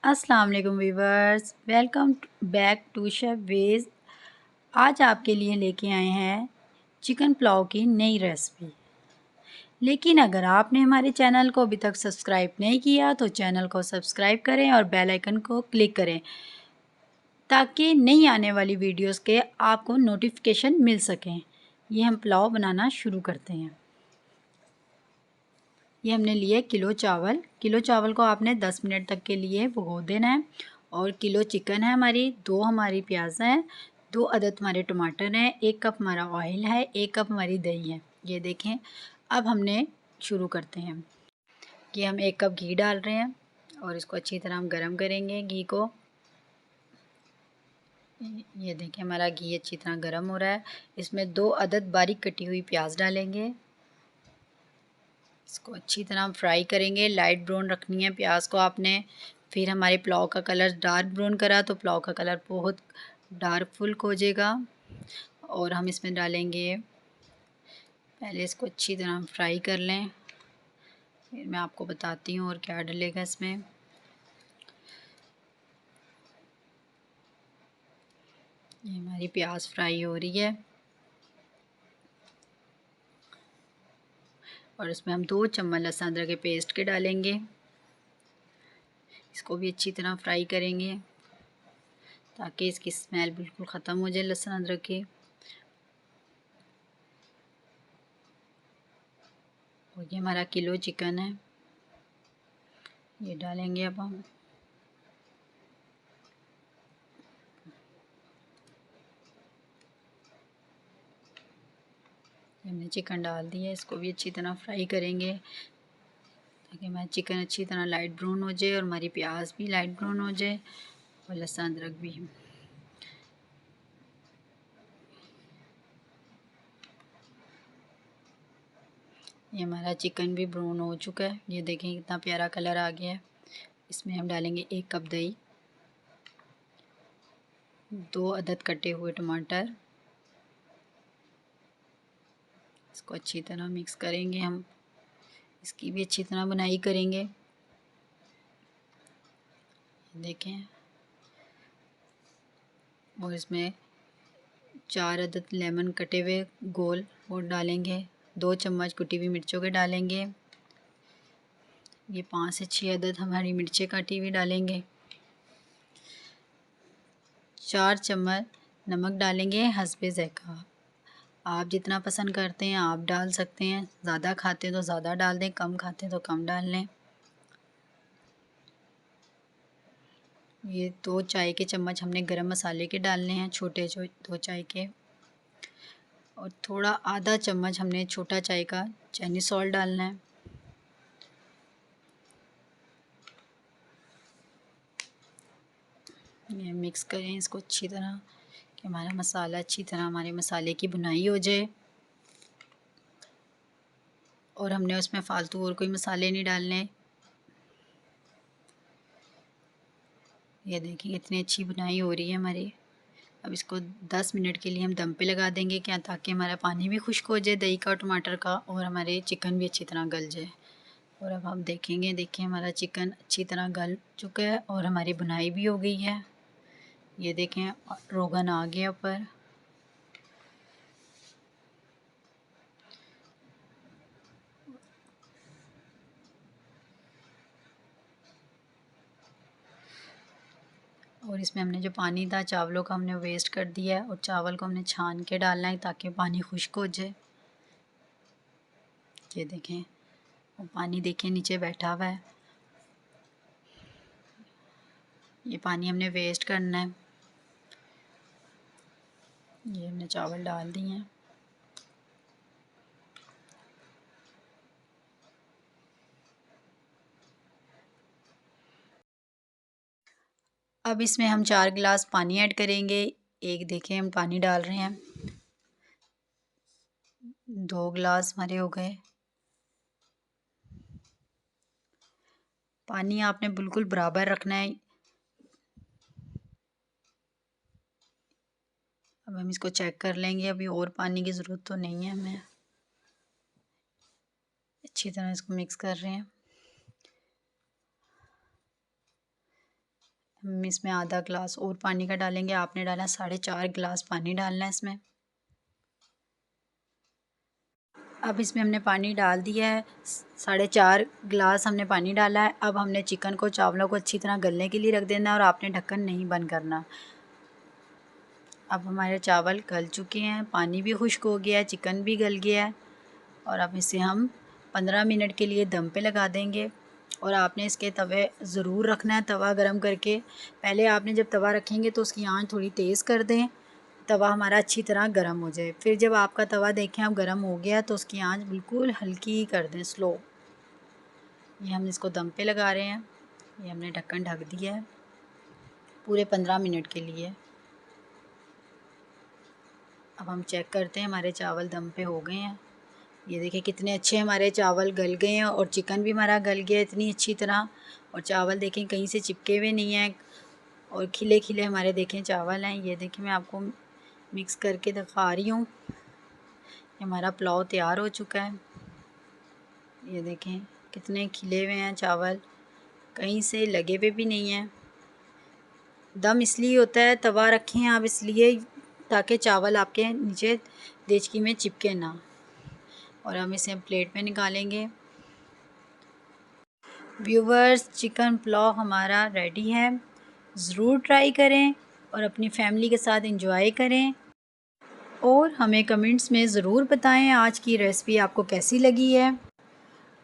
अस्सलाम वालेकुम viewers, welcome back to chef veg. आज आपके लिए लेके आए हैं चिकन पुलाव की नई रेसिपी। लेकिन अगर आपने हमारे चैनल को अभी तक सब्सक्राइब नहीं किया तो चैनल को सब्सक्राइब करें और बेल आइकन को क्लिक करें ताकि नई आने वाली वीडियोस के आपको नोटिफिकेशन मिल सकें। ये हम पुलाव बनाना शुरू करते हैं। ये हमने लिए किलो चावल को आपने 10 मिनट तक के लिए भिगो देना है। और किलो चिकन है हमारी, 2 हमारी प्याज हैं, 2 अदद हमारे टमाटर हैं, 1 कप हमारा ऑयल है, 1 कप हमारी दही है। ये देखें। अब हमने शुरू करते हैं कि हम 1 कप घी डाल रहे हैं और इसको अच्छी तरह हम गर्म करेंगे घी को। ये देखें हमारा घी अच्छी तरह गर्म हो रहा है। इसमें 2 अदद बारीक कटी हुई प्याज डालेंगे। इसको अच्छी तरह फ्राई करेंगे, लाइट ब्राउन रखनी है प्याज को आपने। फिर हमारे पुलाव का कलर डार्क ब्राउन करा तो पुलाव का कलर बहुत डार्क फुल हो जाएगा। और हम इसमें डालेंगे, पहले इसको अच्छी तरह फ्राई कर लें, फिर मैं आपको बताती हूँ और क्या डलेगा इसमें। ये हमारी प्याज फ्राई हो रही है और इसमें हम 2 चम्मच लहसुन अदरक के पेस्ट के डालेंगे। इसको भी अच्छी तरह फ्राई करेंगे ताकि इसकी स्मेल बिल्कुल ख़त्म हो जाए लहसुन अदरक की। और ये हमारा किलो चिकन है, ये डालेंगे अब हम। हमने चिकन डाल दिया, इसको भी अच्छी तरह फ्राई करेंगे ताकि हमारा चिकन अच्छी तरह लाइट ब्राउन हो जाए और हमारी प्याज भी लाइट ब्राउन हो जाए और लहसुन अदरक भी। ये हमारा चिकन भी ब्राउन हो चुका है, ये देखें कितना प्यारा कलर आ गया है। इसमें हम डालेंगे 1 कप दही, 2 अदद कटे हुए टमाटर। इसको अच्छी तरह मिक्स करेंगे हम, इसकी भी अच्छी तरह बुनाई करेंगे। देखें, और इसमें 4 अदद लेमन कटे हुए गोल वो डालेंगे, 2 चम्मच कुटी हुई मिर्चों के डालेंगे। ये 5 से 6 अदद हमारी मिर्चें काटी हुई डालेंगे। 4 चम्मच नमक डालेंगे हस्बे ज़ायक़ा। आप जितना पसंद करते हैं आप डाल सकते हैं, ज़्यादा खाते हैं तो ज़्यादा डाल दें, कम खाते हैं तो कम डाल लें। ये 2 चाय के चम्मच हमने गरम मसाले के डालने हैं, छोटे 2 चाय के। और थोड़ा आधा चम्मच हमने छोटा चाय का चाइनीज़ सॉल्ट डालना है। ये मिक्स करें इसको अच्छी तरह कि हमारा मसाला अच्छी तरह, हमारे मसाले की बुनाई हो जाए। और हमने उसमें फ़ालतू और कोई मसाले नहीं डालने। ये देखिए कितनी अच्छी बुनाई हो रही है हमारी। अब इसको 10 मिनट के लिए हम दम पे लगा देंगे, क्या ताकि हमारा पानी भी खुश्क हो जाए दही का और टमाटर का, और हमारे चिकन भी अच्छी तरह गल जाए। और अब हम देखेंगे, देखिए हमारा चिकन अच्छी तरह गल चुका है और हमारी बुनाई भी हो गई है। ये देखें रोगन आ गया ऊपर। और इसमें हमने जो पानी था चावलों का हमने वेस्ट कर दिया है और चावल को हमने छान के डालना है ताकि पानी खुश्क हो जाए। ये देखें, वो पानी देखें नीचे बैठा हुआ है, ये पानी हमने वेस्ट करना है। ये हमने चावल डाल दिए हैं। अब इसमें हम 4 गिलास पानी ऐड करेंगे। एक देखें हम पानी डाल रहे हैं, 2 गिलास हमारे हो गए। पानी आपने बिल्कुल बराबर रखना है। अब हम इसको चेक कर लेंगे, अभी और पानी की ज़रूरत तो नहीं है हमें। अच्छी तरह इसको मिक्स कर रहे हैं। हम इसमें आधा ग्लास और पानी का डालेंगे। आपने डाला 4.5 गिलास पानी डालना है इसमें। अब इसमें हमने पानी डाल दिया है, 4.5 गिलास हमने पानी डाला है। अब हमने चिकन को, चावलों को अच्छी तरह गलने के लिए रख देना है और आपने ढक्कन नहीं बंद करना। अब हमारे चावल गल चुके हैं, पानी भी खुश्क हो गया है, चिकन भी गल गया है और अब इसे हम 15 मिनट के लिए दम पे लगा देंगे। और आपने इसके तवे ज़रूर रखना है तवा गरम करके। पहले आपने जब तवा रखेंगे तो उसकी आंच थोड़ी तेज़ कर दें, तवा हमारा अच्छी तरह गरम हो जाए। फिर जब आपका तवा देखें अब गरम हो गया तो उसकी आंच बिल्कुल हल्की ही कर दें, स्लो। ये हम इसको दम पे लगा रहे हैं। ये हमने ढक्कन ढक दिया है पूरे 15 मिनट के लिए। अब हम चेक करते हैं हमारे चावल दम पे हो गए हैं। ये देखिए कितने अच्छे हमारे चावल गल गए हैं और चिकन भी हमारा गल गया इतनी अच्छी तरह। और चावल देखें कहीं से चिपके हुए नहीं हैं और खिले खिले हमारे देखें चावल हैं। ये देखिए मैं आपको मिक्स करके दिखा रही हूँ। हमारा पुलाव तैयार हो चुका है। ये देखें कितने खिले हुए हैं चावल, कहीं से लगे हुए भी नहीं हैं। दम इसलिए होता है, तवा रखें आप इसलिए ताकि चावल आपके नीचे देचकी में चिपके ना। और हम इसे प्लेट में निकालेंगे। व्यूवर्स, चिकन पुलाव हमारा रेडी है। ज़रूर ट्राई करें और अपनी फैमिली के साथ एंजॉय करें और हमें कमेंट्स में ज़रूर बताएं आज की रेसिपी आपको कैसी लगी है।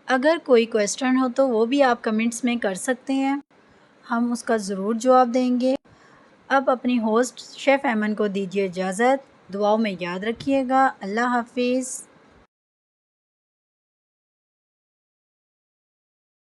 अगर कोई क्वेश्चन हो तो वो भी आप कमेंट्स में कर सकते हैं, हम उसका ज़रूर जवाब देंगे। अब अपनी होस्ट शेफ़ ऐमन को दीजिए इजाज़त। दुआओं में याद रखिएगा। अल्लाह हाफिज़।